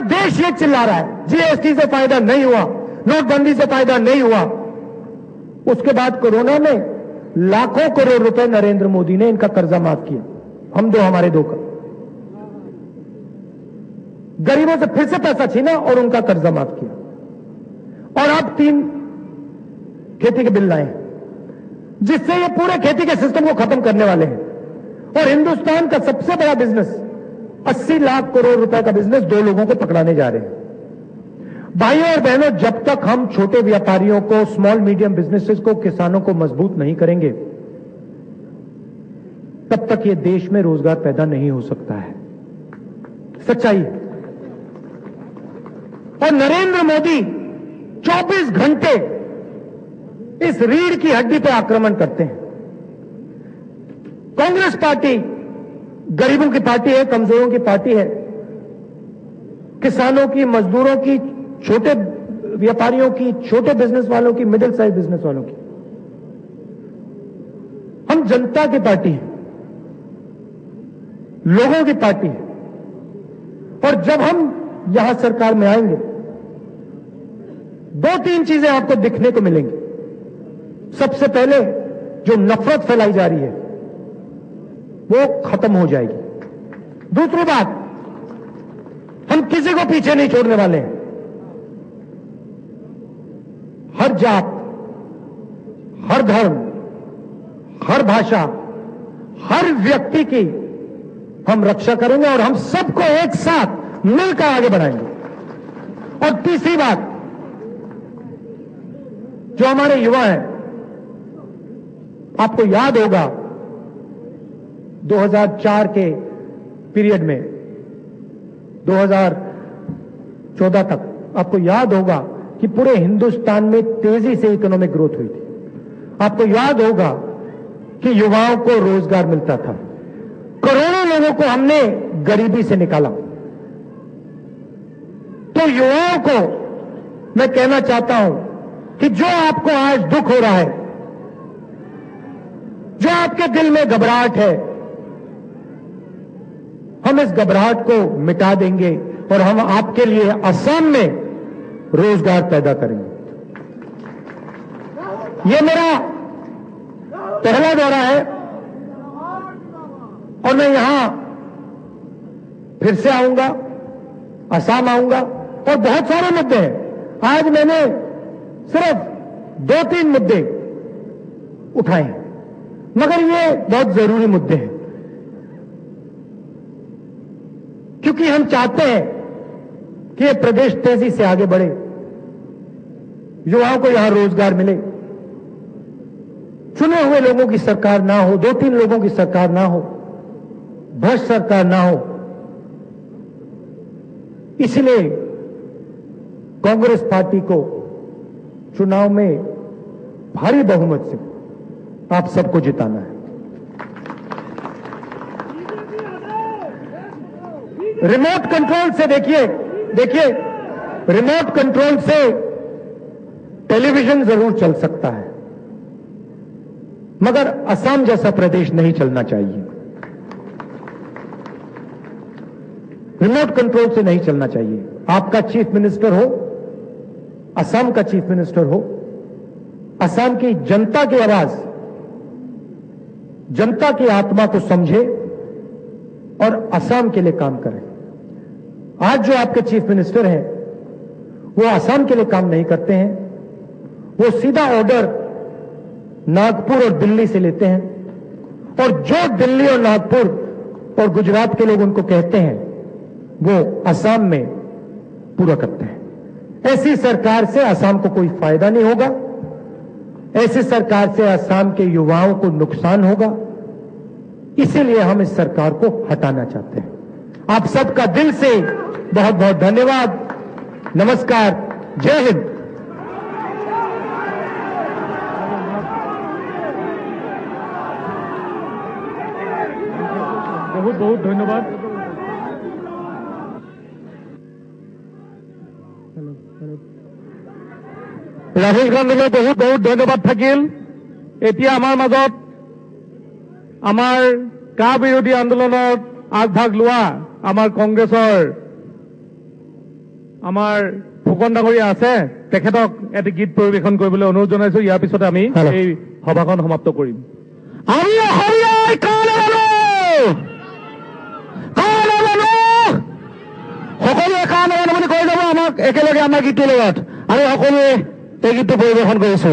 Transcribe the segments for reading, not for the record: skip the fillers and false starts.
देश ये चिल्ला रहा है जीएसटी से फायदा नहीं हुआ, नोटबंदी से फायदा नहीं हुआ। उसके बाद कोरोना में लाखों करोड़ रुपए नरेंद्र मोदी ने इनका कर्जा माफ किया, हम दो हमारे दो का। गरीबों से फिर से पैसा छीना और उनका कर्जा माफ किया। और अब 3 खेती के बिल लाए जिससे ये पूरे खेती के सिस्टम को खत्म करने वाले हैं। और हिंदुस्तान का सबसे बड़ा बिजनेस 80 लाख करोड़ रुपए का बिजनेस 2 लोगों को पकड़ाने जा रहे हैं। भाइयों और बहनों, जब तक हम छोटे व्यापारियों को, स्मॉल मीडियम बिजनेसेस को, किसानों को मजबूत नहीं करेंगे, तब तक ये देश में रोजगार पैदा नहीं हो सकता है। सच्चाई। और नरेंद्र मोदी 24 घंटे इस रीढ़ की हड्डी पर आक्रमण करते हैं। कांग्रेस पार्टी गरीबों की पार्टी है, कमजोरों की पार्टी है, किसानों की, मजदूरों की, छोटे व्यापारियों की, छोटे बिजनेस वालों की, मिडिल साइज बिजनेस वालों की। हम जनता की पार्टी है, लोगों की पार्टी है। और जब हम यहां सरकार में आएंगे, 2-3 चीजें आपको दिखने को मिलेंगी। सबसे पहले जो नफरत फैलाई जा रही है वो खत्म हो जाएगी। दूसरी बात, हम किसी को पीछे नहीं छोड़ने वाले हैं। हर जात, हर धर्म, हर भाषा, हर व्यक्ति की हम रक्षा करेंगे और हम सबको एक साथ मिलकर आगे बढ़ाएंगे। और तीसरी बात, जो हमारे युवा हैं, आपको याद होगा 2004 के पीरियड में 2014 तक आपको याद होगा कि पूरे हिंदुस्तान में तेजी से इकोनॉमिक ग्रोथ हुई थी। आपको याद होगा कि युवाओं को रोजगार मिलता था। करोड़ों लोगों को हमने गरीबी से निकाला। तो युवाओं को मैं कहना चाहता हूं कि जो आपको आज दुख हो रहा है, जो आपके दिल में घबराहट है, हम इस घबराहट को मिटा देंगे और हम आपके लिए असम में रोजगार पैदा करेंगे। यह मेरा पहला दौरा है और मैं यहां फिर से आऊंगा, असम आऊंगा और बहुत सारे मुद्दे हैं। आज मैंने सिर्फ 2-3 मुद्दे उठाए हैं, मगर ये बहुत जरूरी मुद्दे हैं, क्योंकि हम चाहते हैं कि ये प्रदेश तेजी से आगे बढ़े, युवाओं को यहां रोजगार मिले, चुने हुए लोगों की सरकार ना हो, 2-3 लोगों की सरकार ना हो, भ्रष्ट सरकार ना हो। इसलिए कांग्रेस पार्टी को चुनाव में भारी बहुमत से आप सबको जिताना है। रिमोट कंट्रोल से देखिए, रिमोट कंट्रोल से टेलीविजन जरूर चल सकता है, मगर असम जैसा प्रदेश नहीं चलना चाहिए। रिमोट कंट्रोल से नहीं चलना चाहिए। आपका चीफ मिनिस्टर हो, असम का चीफ मिनिस्टर हो, असम की जनता की आवाज, जनता की आत्मा को समझे और असम के लिए काम करें। आज जो आपके चीफ मिनिस्टर हैं वो असम के लिए काम नहीं करते हैं, वो सीधा ऑर्डर नागपुर और दिल्ली से लेते हैं और जो दिल्ली और नागपुर और गुजरात के लोग उनको कहते हैं वो असम में पूरा करते हैं। ऐसी सरकार से असम को कोई फायदा नहीं होगा, ऐसी सरकार से असम के युवाओं को नुकसान होगा। इसीलिए हम इस सरकार को हटाना चाहते हैं। आप सबका दिल से बहुत बहुत धन्यवाद। नमस्कार, जय हिंद। बहुत बहुत धन्यवाद। ৰাহুল গান্ধীলৈ বহুত বহুত ধন্যবাদ থাকিল। এতিয়া আমাৰ মাজত আমাৰ কা বিৰোধী আন্দোলনত আগভাগ লোৱা আমাৰ কংগ্ৰেছৰ আমাৰ ফুকন ডাঙৰীয়া আছে, তেখেতক এটি গীত পৰিৱেশন কৰিবলৈ অনুৰোধ জনাইছো। ইয়াৰ পিছতে আমি এই সভাখন সমাপ্ত কৰিম। আমি অসমীয়াই কাৰ মানুহ, সকলোৱে কাৰ মানুহ বুলি কৈ যাব আমাক একেলগে আমাৰ গীতটোৰ লগত। আমি সকলোৱে এই গীতটো পৰিৱেশন কৰিছো।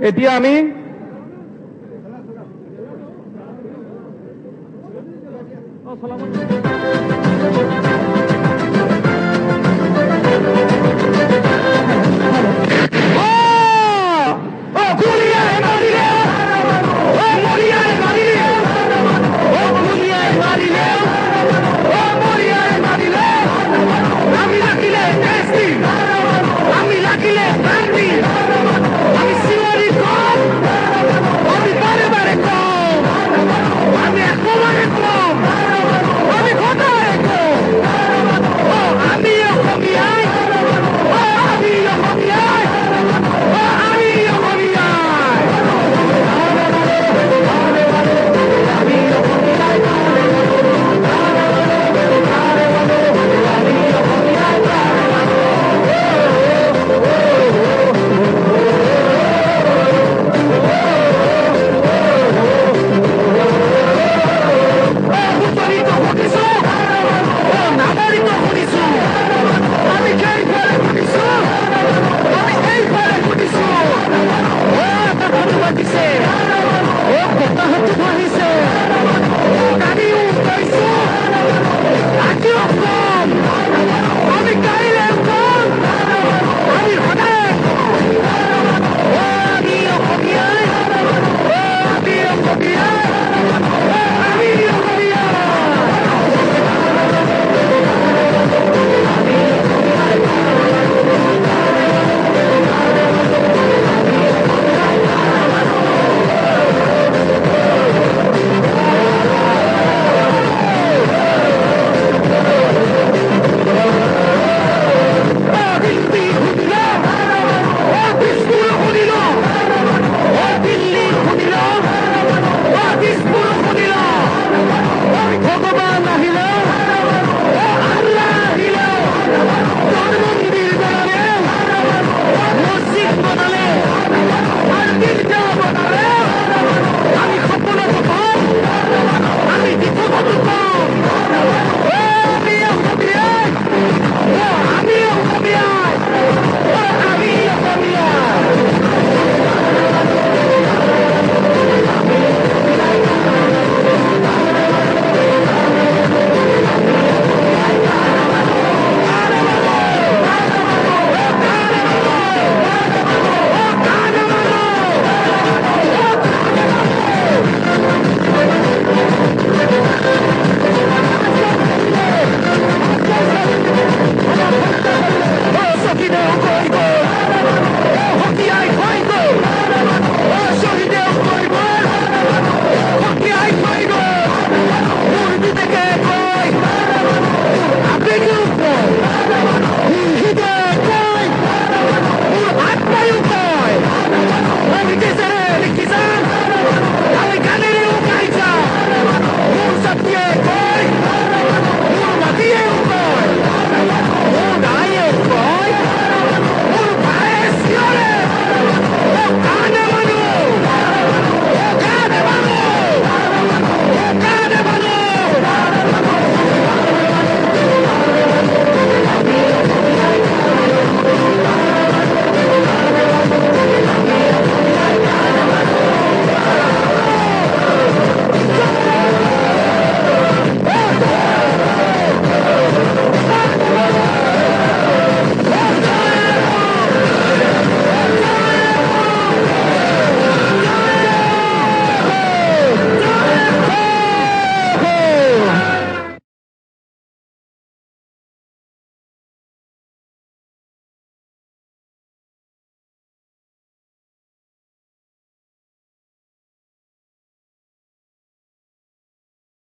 এতিয়া আমি